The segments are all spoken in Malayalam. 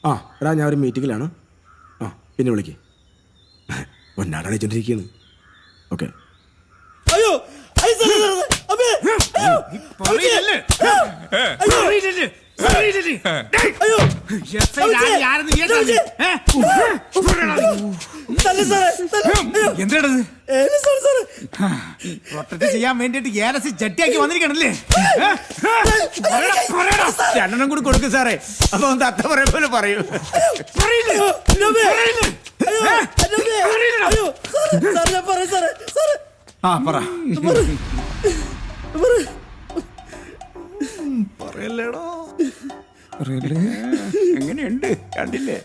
ആ എടാ ഞാൻ ഒരു മീറ്റിങ്ങിലാണ്. ആ പിന്നെ വിളിക്ക്. ഒന്നാടാണ് വെച്ചോണ്ടിരിക്കുകയാണ്. ഓക്കെ. അയ്യോ എന്തേടത് പ്രൊട്ടക്ട് ചെയ്യാൻ വേണ്ടിട്ട് ഏലസി ചട്ടിയാക്കി വന്നിരിക്കണല്ലേ? രണ്ടെണ്ണം കൂടി കൊടുക്കും സാറേ. അപ്പൊ തത്ത പറയ പോലെ പറയൂ. ആ പറ പറയല്ലേടോ. എങ്ങനെയുണ്ട് കണ്ടില്ലേ?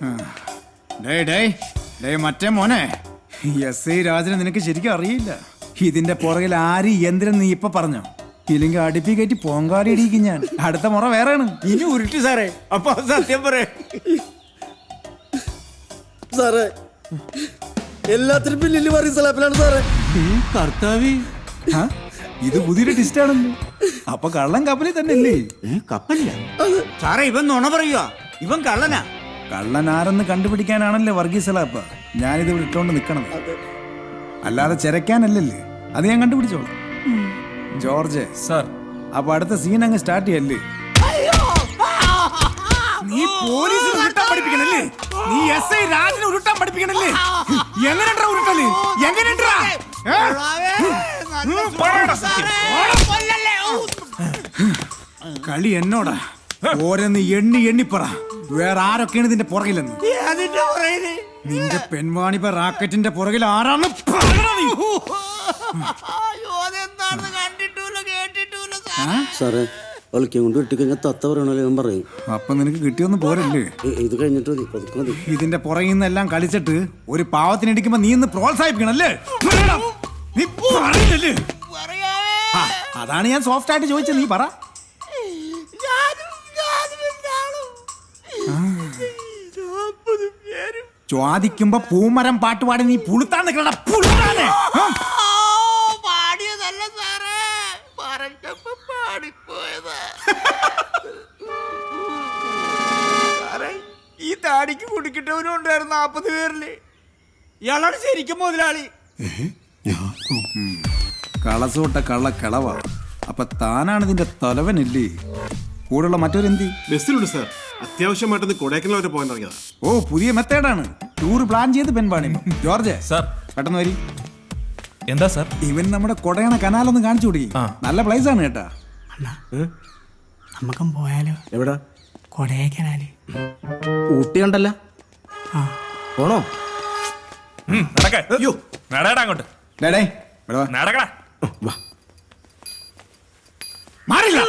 മറ്റേ മോനെ എസ് ഐ രാജനെ നിനക്ക് ശരിക്കും അറിയില്ല. ഇതിന്റെ പുറകിൽ ആര് യന്ത്രം നീ ഇപ്പൊ പറഞ്ഞോ? ഇല്ലെങ്കിൽ അടുപ്പി കയറ്റി പോങ്കാടി ഇടിക്കും ഞാൻ. അടുത്ത മുറ വേറെയാണ്. ഇനി ഉരുട്ടി സാറേ. അപ്പൊ സത്യം പറ സാറേ. എല്ലാത്തിനും പിന്നില് പറയും സലാപ്പിലാണ് സാറേ. കർത്താവി, ഇത് പുതിയൊരു ടിസ്റ്റ് ആണല്ലോ. അപ്പൊ കള്ളൻ കപ്പലിൽ തന്നെ അല്ലേ? കപ്പലില്ല സാറേ. ഇവൻ നുണ പറയുക. ഇവൻ കള്ളനാ. കള്ളൻ ആരെന്ന് കണ്ടുപിടിക്കാനാണല്ലേ വർഗീസലാപ്പ ഞാനിത് ഇട്ടോണ്ട് നിക്കണം. അല്ലാതെ ചെരക്കാനല്ലല്ലേ. അത് ഞാൻ കണ്ടുപിടിച്ചോളാം. ജോർജ് സാർ, അപ്പൊ അടുത്ത സീൻ അങ്ങ് സ്റ്റാർട്ട് ചെയ്യല്ലേ? നീ പോലീസിന് ഉരുട്ടാൻ പഠിപ്പിക്കണല്ലേ? നീ എസ് ഐ രാജനെ ഉരുട്ടാൻ പഠിപ്പിക്കണല്ലേ? എങ്ങനെയുണ്ടാ ഉരുട്ടല്? എങ്ങനെയുണ്ടാ? കളി എന്നോടാ. ഓരോന്ന് എണ്ണി എണ്ണിപ്പറ. വേറെ ആരൊക്കെയാണ് ഇതിന്റെ പുറകിലെന്ന്? നിന്റെ പെൺവാണിപ്പ റാക്കറ്റിന്റെ പുറകിൽ ആരാണ്? സാറേ ഒളിക്കാൻ കൊണ്ട് ഇട്ടിക്കഴിഞ്ഞാൽ തത്ത പറയണല്ലോ ഞാൻ പറയും. അപ്പൊ നിനക്ക് കിട്ടിയൊന്നും പോരല്ലേ? ഇത് കഴിഞ്ഞിട്ട് മതി, പതുക്കെ മതി. ഇതിന്റെ പുറകിൽ നിന്നെല്ലാം കളിച്ചിട്ട് ഒരു പാവത്തിനിടിക്കുമ്പോ നീ ഇന്ന് പ്രോത്സാഹിപ്പിക്കണല്ലേ? നീ പറയില്ലല്ലേ? അതാണ് ഞാൻ സോഫ്റ്റ് ആയിട്ട് ചോദിച്ചത്. നീ പറ. ചോദിക്കുമ്പോ പൂമരം പാട്ടുപാടി നീ പുളുത്താൻ നിൽക്കണ പുളുത്താനെ. ഈ താടിക്ക് കുടിക്കിട്ടവനും ഉണ്ടായിരുന്നു 40 പേരില്. ഇയാളാണ് ശരിക്കും മുതലാളി. കളസോട്ട കള്ള കളവ. അപ്പൊ താനാണ് ഇതിന്റെ തലവനല്ലേ? കൂടെയുള്ള മറ്റൊരെന്തി? ബസ്സിലുണ്ട് സാർ. അത്യാവശ്യമായിട്ടൊന്ന് കൊടൈക്കനാൽ വരെ പോകാൻ ഇറങ്ങിയതാ. ഓ, പുതിയ മെത്തേഡാണ്. ടൂർ പ്ലാൻ ചെയ്ത് പെൺപാണി. George sir. പെട്ടെന്ന് വരി. എന്താ സാർ? ഇവൻ നമ്മുടെ കൊടയണ കനാലൊന്ന് കാണിച്ചു കൊടുക്കി. നല്ല പ്ലേസ് ആണ് കേട്ടാ. നമുക്കും പോയാലോ? എവിടാ? കൊടൈക്കനാല്. ഊട്ടി കണ്ടല്ല. പോണോ? നടക്കടാ അങ്ങോട്ട്. ഡേടേ, ഇവിടെ വാ. നടക്കടാ. വാ. മാറില്ല.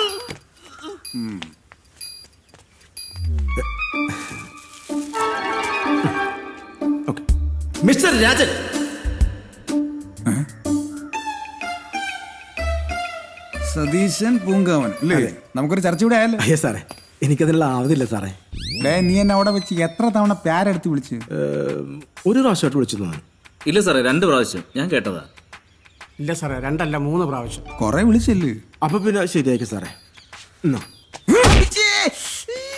മിസ്റ്റർ രാജൻ, സതീശൻ പൂങ്കാവൻ അല്ലേ? നമുക്കൊരു ചർച്ച കൂടെ ആയല്ലോ. അയ്യോ സാറേ, എനിക്കതിനുള്ള ആവതില്ല സാറേ. നീ എന്നെ അവിടെ വെച്ച് എത്ര തവണ പ്യാരെടുത്ത് വിളിച്ചു? ഒരു പ്രാവശ്യമായിട്ട് വിളിച്ചു തോന്നുന്നു. ഇല്ല സാറേ, 2 പ്രാവശ്യം ഞാൻ കേട്ടതാ. ഇല്ല സാറേ, 2 അല്ല 3 പ്രാവശ്യം. കൊറേ വിളിച്ചല്ലേ? അപ്പൊ പിന്നെ ശരിയാക്കി സാറേ.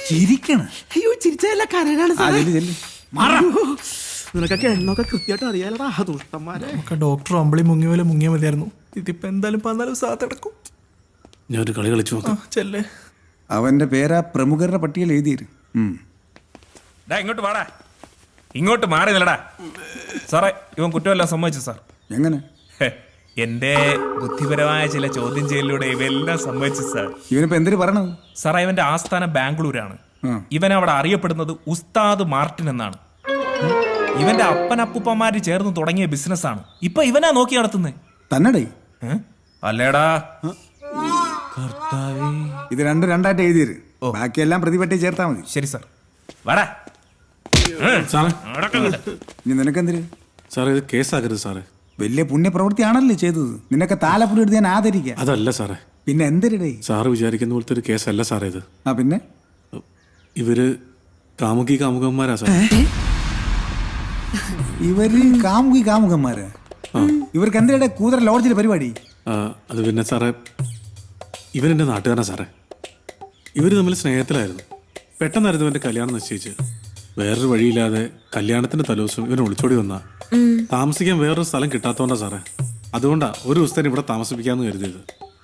ചിരിക്കണ. അയ്യോ ചിരിച്ചല്ല കരനാണ് സാറേ. നിനക്കൊക്കെ എണ്ണൊക്കെ കൃത്യമായിട്ട് അറിയാലടാ ദുഷ്ടന്മാരെ. നമുക്ക് ഡോക്ടർ അമ്പിളി മുങ്ങിയ പോലെ മുങ്ങിയാൽ മതിയായിരുന്നു. ഇതിപ്പോ എന്തായാലും 14 ദിവസം അടക്കും. ഞാനൊരു കളി കളിച്ചു നോക്കാം. ചെല്ലേ. അവന്റെ പേരാ പ്രമുഖരുടെ പട്ടികയിൽ എഴുതിയിരു. ഇങ്ങോട്ട് വാടാ. ഇങ്ങോട്ട് മാറി നിലടാ. സാറേ, ഇവൻ കുറ്റമെല്ലാം സമ്മതിച്ചു സാർ. എങ്ങനെ? എന്റെ ബുദ്ധിപരമായ ചില ചോദ്യം ചെയ്യലിലൂടെ ഇവയെല്ലാം സമ്മതിച്ചു സാർ. ഇവനിപ്പോ എന്തിനു പറയണത്? സാറേ, ഇവന്റെ ആസ്ഥാനം ബാംഗ്ലൂരാണ്. ഇവൻ അവിടെ അറിയപ്പെടുന്നത് ഉസ്താദ് മാർട്ടിൻ എന്നാണ്. ഇവന്റെ അപ്പനപ്പൂപ്പന്മാര് ചേർന്ന് തുടങ്ങിയ ബിസിനസ്സാണ്. ഇപ്പൊ ഇവനാ നോക്കി നടത്തുന്നത്. തന്നടേ? അല്ലേടാ. ഇത് 2 2ആയിട്ട് എഴുതിയര്. ബാക്കിയെല്ലാം പ്രതിപട്ടി ചേർത്താ മതി. ശരി സാർ. വാടാ. ഇനി നിനക്കെന്തിര്? സാറേ, ഇത് കേസാക്കരുത് സാറേ. വലിയ പുണ്യപ്രവൃത്തിയാണല്ലേ ചെയ്തത്. നിനക്ക് താലപ്പുരി എടുത്ത് ഞാൻ ആദരിക്കാം. അതല്ല സാറേ. പിന്നെ എന്തിരടേ? സാറ് വിചാരിക്കുന്ന പോലത്തെ ഒരു കേസല്ല സാറേ ഇത്. പിന്നെ ഇവര് കാമുകന്മാരാ സാർ. ഇവര് കാമുകന്മാര്? ഇവർക്ക് എന്തിനാ കൂതറ ലോഡ്ജിലെ പരിപാടി? അത് പിന്നെ സാറേ, ഇവരെന്റെ നാട്ടുകാരനാ സാറേ. ഇവര് തമ്മിൽ സ്നേഹത്തിലായിരുന്നു. പെട്ടെന്നായിരുന്നു ഇവന്റെ കല്യാണം നിശ്ചയിച്ച്. വേറൊരു വഴിയില്ലാതെ കല്യാണത്തിന്റെ തലേദിവസം ഇവനെ ഒളിച്ചോടി വന്ന താമസിക്കാൻ വേറൊരു സ്ഥലം കിട്ടാത്തോണ്ടാ സാറേ. അതുകൊണ്ടാ ഒരു ദിവസത്തേന് ഇവിടെ താമസിപ്പിക്കാന്ന് കരുതിയത്.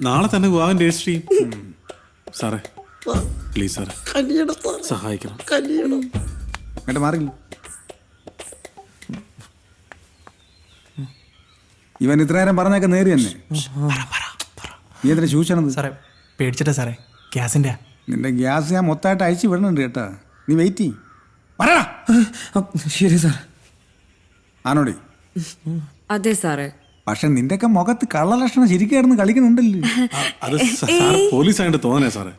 നാളെ തന്നെ വിവാഹം രജിസ്റ്റർ ചെയ്യും. സാറേ പ്ലീസ് സാറേ സഹായിക്കണം. എന്നിട്ട് മാറില്ല. ഇവൻ ഇത്ര നേരം പറഞ്ഞൊക്കെ നേരി തന്നെ. നീ എന്തിനാ ചൂച്ചണത്? സാറേ പേടിച്ചിട്ടാ സാറേ, ഗ്യാസിന്റെ. നിന്റെ ഗ്യാസ് ഞാൻ മൊത്തമായിട്ട് അയച്ചു വിടണുണ്ട് കേട്ടാ. നീ വെയിറ്റ് ചെയ്യ്. പറയടാ. ശരി സാർ. ആണോടി? അതെ സാറേ. പക്ഷെ നിന്റെയൊക്കെ മുഖത്ത് കള്ളലക്ഷണം ശരിക്കായിരുന്നു കളിക്കുന്നുണ്ടല്ലോ. അത് സാർ പോലീസ് ആയിട്ട് തോന്നണേ സാറേ.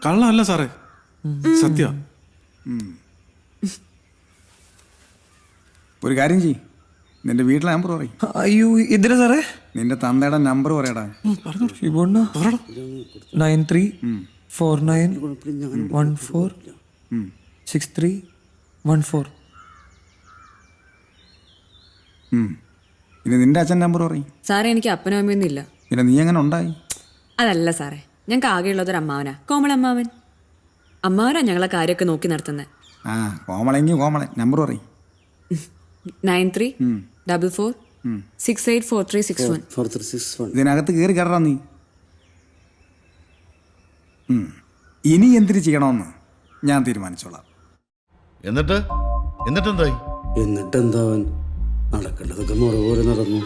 കള്ളല്ല സാറേ, സത്യ. ഒരു കാര്യം ചെയ്യ്, നിന്റെ വീട്ടിലെ നമ്പർ പറയും. അയ്യോ എന്തിനാ സാറേ? നിന്റെ തന്തയുടെ നമ്പർ പറയടാ. 9349146314. ഇനി നിന്റെ അച്ഛൻ നമ്പർ പറയും. സാറേ എനിക്ക് അപ്പനും അമ്മയൊന്നും ഇല്ല. പിന്നെ നീ എങ്ങനെ ഉണ്ടായി? അതല്ല സാറേ, ഞങ്ങൾക്ക് ആകെയുള്ളതൊരു അമ്മാവനാ, കോമളമ്മാവൻ. അമ്മാവനാ ഞങ്ങളെ കാര്യമൊക്കെ നോക്കി നടത്തുന്നത്. ആ കോമളെങ്കിൽ കോമളൻ നമ്പർ പറയും. 9344684361. ഇതിനകത്ത് കയറി കയറാ നീ. ഇനി എന്തിനു ചെയ്യണമെന്ന് ഞാൻ തീരുമാനിച്ചോളാം. എന്നിട്ടെന്തായി? എന്നിട്ടെന്താവൻ നടക്കേണ്ടതൊക്കെ മുറ പോലെ നടന്നു.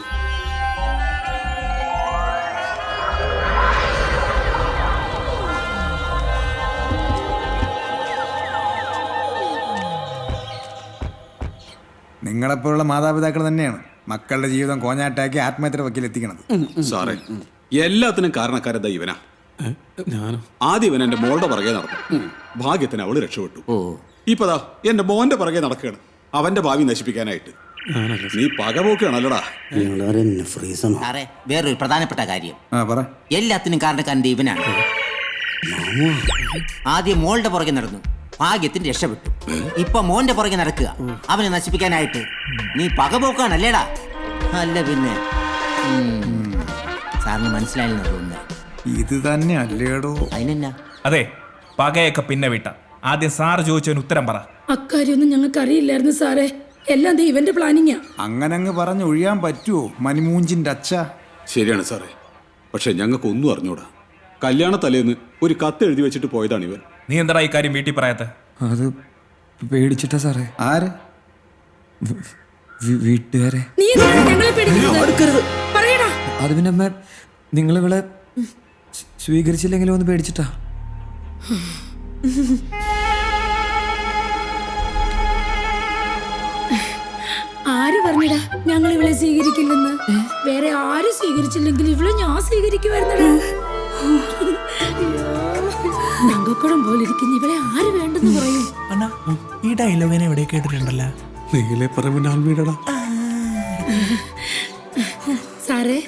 നിങ്ങളെപ്പോലുള്ള മാതാപിതാക്കൾ തന്നെയാണ് മക്കളുടെ ജീവിതം കോഞ്ഞാട്ടാക്കി ആത്മഹത്യയുടെ വക്കീലെത്തിക്കണത്. സാറേ എല്ലാത്തിനും കാരണക്കാരെന്താ ഇവനാ. ഞാനോ? ആദ്യം ഇവൻ എന്റെ മോളുടെ പുറകെ നടന്നു. ഭാഗ്യത്തിന് അവള് രക്ഷപ്പെട്ടു. ഇപ്പതാ എന്റെ മോന്റെ പുറകെ നടക്കുകയാണ് അവന്റെ ഭാവി നശിപ്പിക്കാനായിട്ട്. നീ പകപോക്കുകയാണല്ലോടാ. സാറേ വേറൊരു പ്രധാനപ്പെട്ട കാര്യം, പറ. എല്ലാത്തിനും കാരണക്കാരൻ്റെ ഇവനാണ്. ആദ്യം മോളുടെ പുറകെ നടന്നു, ഭാഗ്യത്തിന് രക്ഷപ്പെട്ടു. ഇപ്പൊ മോന്റെ പുറകെ നടക്കുക അവനെ നശിപ്പിക്കാനായിട്ട്. നീ പകപോക്കാണല്ലേടാ? അല്ല പിന്നെ സാറിന് മനസ്സിലായില്ലെന്ന് തോന്നുന്നു. ഇത് തന്നെ അല്ലേടോ? അതിനെന്നാ? അതെ, പകയൊക്കെ പിന്നെ വിട്ട. ആദ്യം സാറ് ചോദിച്ചതിന് ഉത്തരം പറ. അക്കാര്യൊന്നും ഞങ്ങൾക്ക് അറിയില്ലായിരുന്നു സാറേ, എല്ലാം ഇവന്റെ പ്ലാനിങ്ങാ. അങ്ങനങ്ങ് പറഞ്ഞ് ഒഴിയാൻ പറ്റുമോ മനിമൂഞ്ചിന്റെ അച്ഛ? ശരിയാണ് സാറേ, പക്ഷെ ഞങ്ങൾക്ക് ഒന്നും അറിഞ്ഞൂടാ. കല്യാണ തലേന്ന് ഒരു കത്ത് എഴുതി വെച്ചിട്ട് പോയതാണ് ഇവൻ. നീ എന്താ ഈ കാര്യം വീട്ടിൽ പറയാത്ത? അത് പേടിച്ചിട്ടാ സാറേ. ആര്? വീട്ടുകാരെ. നീ എന്തിനാണ് ഞങ്ങളെ പേടിക്കുന്നത്? പറയടാ. അത് പിന്നെ അമ്മ നിങ്ങളിവിടെ സ്വീകരിച്ചില്ലെങ്കിലും ഒന്ന് പേടിച്ചിട്ടാ. ആര് പറഞ്ഞടാ ഞങ്ങൾ ഇവളെ സ്വീകരിക്കില്ലെന്ന്? വേറെ ആരും സ്വീകരിച്ചില്ലെങ്കിൽ ഇവളെ ഞാൻ സ്വീകരിക്കുമായിരുന്നടാ. ഞങ്ങൾക്കടം പോലെ ഇരിക്കുന്ന ഇവളെ ആര് വേണ്ടെന്ന് പറയും? അണ്ണാ ഈ ഡയലോഗിനെ എവിടെ കേട്ടിട്ടുണ്ടല്ലോ. നീലേ പറമ്പിന്റെ ആൽമീടടാ. സാറേ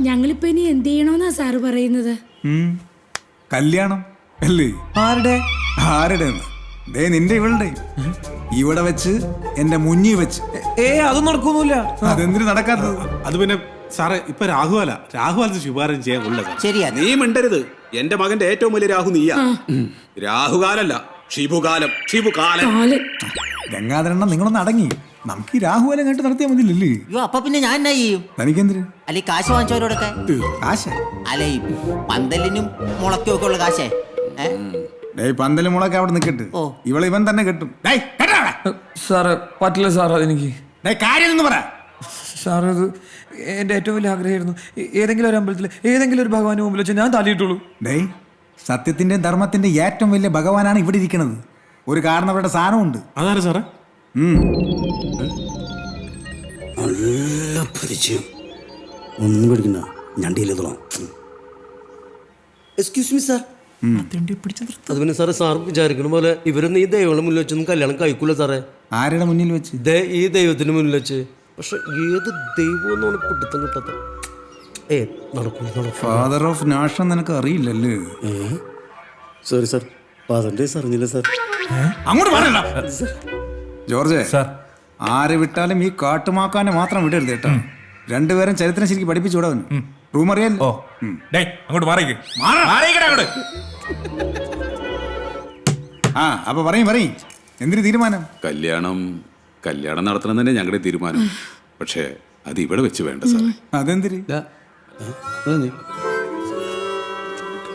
ഞങ്ങളിപ്പോ ഇനി എന്ത് ചെയ്യണോന്നാ സാറ് പറയുന്നത്? കല്യാണം അല്ലേ? ആരുടെ? ആരുടെ? ദേ നിന്റെ ഇവളുടെ. ഇവിടെ വെച്ച് എന്റെ മുന്നിൽ വെച്ച്. അതൊന്നും നടക്കൊന്നുമില്ല. അതെന്തിനു നടക്കാത്തത്? അത് പിന്നെ സാറേ ഇപ്പൊ രാഹുകാലത്ത് ശുപാർശ ചെയ്യാൻ കൊള്ളു. ശരിയാ. നീ മിണ്ടരുത്. എന്റെ മകന്റെ ഏറ്റവും വലിയ രാഹു നീയാ. രാഹുകാലല്ല, ഷിബുകാലം. ഗംഗാധരണ്ണ നിങ്ങളൊന്ന് അടങ്ങി. നമുക്ക് ഈ രാഹുകാലം കണ്ടിട്ട് നടത്തിയാൽ മതിയില്ലേ? അയ്യോ അപ്പൊ പിന്നെ ഞാൻ എന്നാ ചെയ്യും? തനിക്കെന്തിന് അല്ലെ കാശ് വാങ്ങിച്ചവരോടൊക്കെ? കാശ? അല്ല ഈ പന്തലിനും മുളയ്ക്കും ഒക്കെ ഉള്ള കാശേ. പന്തല് മുളക്ക് അവിടെ നിൽക്കട്ട്. ഇവളെ ഇവൻ തന്നെ കെട്ടും. സാറ് പറ്റില്ല സാർ, അതെനിക്ക്. കാര്യം പറ സാർ. അത് എൻ്റെ ഏറ്റവും വലിയ ആഗ്രഹമായിരുന്നു. ഏതെങ്കിലും ഒരു അമ്പലത്തിൽ ഏതെങ്കിലും ഒരു ഭഗവാന് മുമ്പിൽ വെച്ച് ഞാൻ തല്ലിയിട്ടുള്ളൂ. സത്യത്തിന്റെ ധർമ്മത്തിന്റെ ഏറ്റവും വലിയ ഭഗവാനാണ് ഇവിടെ ഇരിക്കുന്നത്. ഒരു കാരണവരുടെ സാധനമുണ്ട്. അതാരാ സാറേ? നല്ല പരിചയം. ഒന്നും പേടിക്കണ്ട, ഞാൻ ഡീൽ ചെയ്തോളാം. Excuse me sir. അത് പിന്നെ സാറേ, സാർ വിചാരിക്കണ പോലെ ഇവരൊന്നും ഈ ദൈവങ്ങളുടെ മുന്നിൽ വെച്ചൊന്നും കല്യാണം കഴിക്കൂല സാറേ. ആരുടെ മുന്നിൽ വെച്ച്? ഈ ദൈവത്തിന്റെ മുന്നിൽ വെച്ച്. പക്ഷെ ഏത് ദൈവം പിടുത്തം കിട്ടാത്ത ഫാദർ ഓഫ് നാഷൻ നിനക്ക് അറിയില്ലല്ലേ? സോറി സാർ, ഫാദറിന്റെ അറിഞ്ഞില്ല സാർ. അങ്ങോട്ട് പറയണ്ട ജോർജ്. ആരെ വിട്ടാലും ഈ കാട്ടുമാക്കാനെ മാത്രം വിടരുത് കേട്ടോ. രണ്ടുപേരും ചരിത്രം ശരിക്കും പഠിപ്പിച്ചു വിടാൻ. റൂം അറിയാലോ? അങ്ങോട്ട് മാറിക്കേ. ആ അപ്പൊ പറയും എന്തിനു തീരുമാനം? കല്യാണം നടത്തണം തന്നെ ഞങ്ങളുടെ തീരുമാനം. പക്ഷേ അത് ഇവിടെ വെച്ച് വേണ്ട സാറേ. അതെന്തിരി?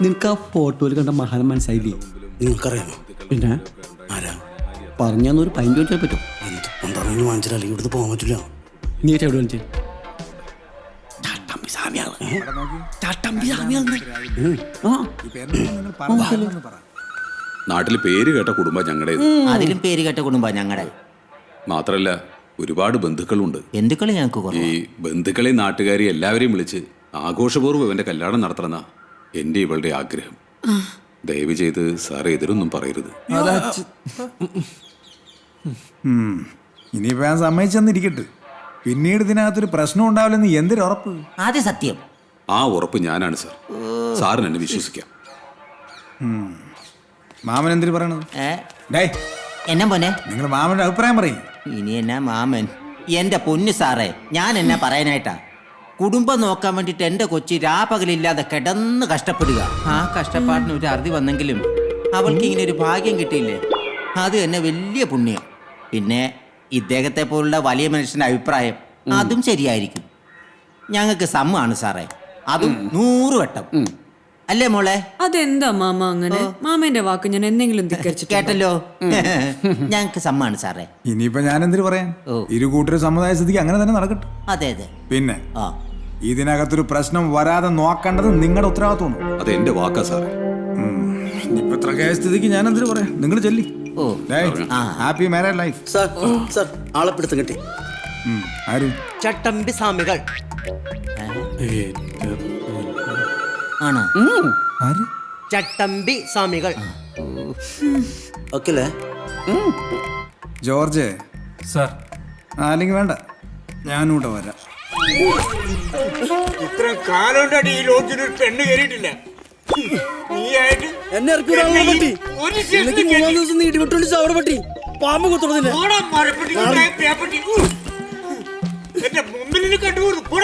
നിനക്ക് ആ ഫോട്ടോയിൽ കണ്ട മഹാൻ മനസ്സിലായില്ലേ? നിങ്ങൾക്കറിയാമോ? പിന്നെ ആരാ പറഞ്ഞൊരു പൈൻ്റ് വെച്ചാൽ പറ്റും. എന്താണെന്ന് വാങ്ങിച്ചാൽ അല്ലെങ്കിൽ ഇവിടുന്ന് പോകാൻ പറ്റില്ല. നീ എവിടെ വിളിച്ചേ? നാട്ടിൽ പേര് കേട്ട കുടുംബം ഞങ്ങളുടെ. അതിലും പേര് കേട്ട കുടുംബം ഞങ്ങളുടെ. മാത്രല്ല ഒരുപാട് ബന്ധുക്കളുണ്ട്. ബന്ധുക്കളെ ഞങ്ങൾക്ക് ഈ ബന്ധുക്കളെയും നാട്ടുകാരെയും എല്ലാവരെയും വിളിച്ച് ആഘോഷപൂർവ്വം ഇവന്റെ കല്യാണം നടത്തണമെന്ന എന്റെ ഇവളുടെ ആഗ്രഹം. ദയവ് ചെയ്ത് സാറ് എതിരൊന്നും പറയരുത്. ഇനിയിപ്പോ ഞാൻ സമ്മതിച്ചെന്നിരിക്കട്ടെ. പിന്നീട് ഇതിനകത്തൊരു പ്രശ്നം ഉണ്ടാവില്ലെന്ന് എന്തൊരു ഉറപ്പ്? ആദ്യ സത്യം. ആ ഉറപ്പ് ഞാനാണ് സാർ. സാറിന് എന്നെ വിശ്വസിക്കാം. മാമൻ എന്തിനു പറയണത്? എന്നാ പോന്നെ? നിങ്ങൾ മാമന്റെ അഭിപ്രായം പറയും. ഇനി എന്നാ മാമൻ? എന്റെ പൊന്നു സാറേ, ഞാൻ എന്നാ പറയാനായിട്ടാ? കുടുംബം നോക്കാൻ വേണ്ടിട്ട് എന്റെ കൊച്ചി രാപകലില്ലാതെ കിടന്ന് കഷ്ടപ്പെടുക. ആ കഷ്ടപ്പാടിന് ഒരു അറുതി വന്നെങ്കിലും അവൾക്ക് ഇങ്ങനെ ഒരു ഭാഗ്യം കിട്ടിയില്ലേ, അത് തന്നെ വലിയ പുണ്യം. പിന്നെ ഇദ്ദേഹത്തെ പോലുള്ള വലിയ മനുഷ്യന്റെ അഭിപ്രായം അതും ശരിയായിരിക്കും. ഞങ്ങൾക്ക് സമ്മതാണ് സാറേ, അതും 100 വട്ടം. അല്ലേ മോളെ? അതെന്താ മാമ അങ്ങനെ? മാമന്റെ വാക്ക് ഞാൻ എന്തെങ്കിലും കേട്ടല്ലോ. ഞങ്ങൾക്ക് സമ്മാണ് സാറേ. ഇനിയിപ്പോ ഞാൻ എന്തിനു പറയാൻ? ഇരു കൂട്ടരും സമുദായ സ്ഥിതിക്ക് അങ്ങനെ തന്നെ നടക്കട്ടെ. അതെ അതെ. പിന്നെ ഇതിനകത്തൊരു പ്രശ്നം വരാതെ നോക്കേണ്ടത് നിങ്ങളുടെ ഉത്തരവാദിത്വമാണ്. അത് എന്റെ വാക്കാ സാറേ. ഇപ്പൊ ഇത്ര സ്ഥിതിക്ക് ഞാൻ എന്തിനു പറയാം? നിങ്ങൾ ചെല്ലി. Happy married life. സാർ ആളെ പിടുത്തം കിട്ടി. ആര്? ചട്ടമ്പി സ്വാമികൾ. ആണോ? ആര്? ചട്ടമ്പി സ്വാമികൾ. ഓക്കെ അല്ലേ ജോർജ്? സാർ. അല്ലെങ്കിൽ വേണ്ട, ഞാനും കൂടെ വരാം. ഇത്ര കാലം കൊണ്ടാണ് ഈ ലോഡ്ജിൽ ഒരു പെണ്ണ് കയറിയിട്ടില്ല. എന്നെ ഇടിവിട്ടോണ്ട് ചവറ പറ്റി പാമ്പ് കുത്തുന്നതില്ല. എന്റെ മുമ്പിൽ കണ്ടുപോകുന്നു.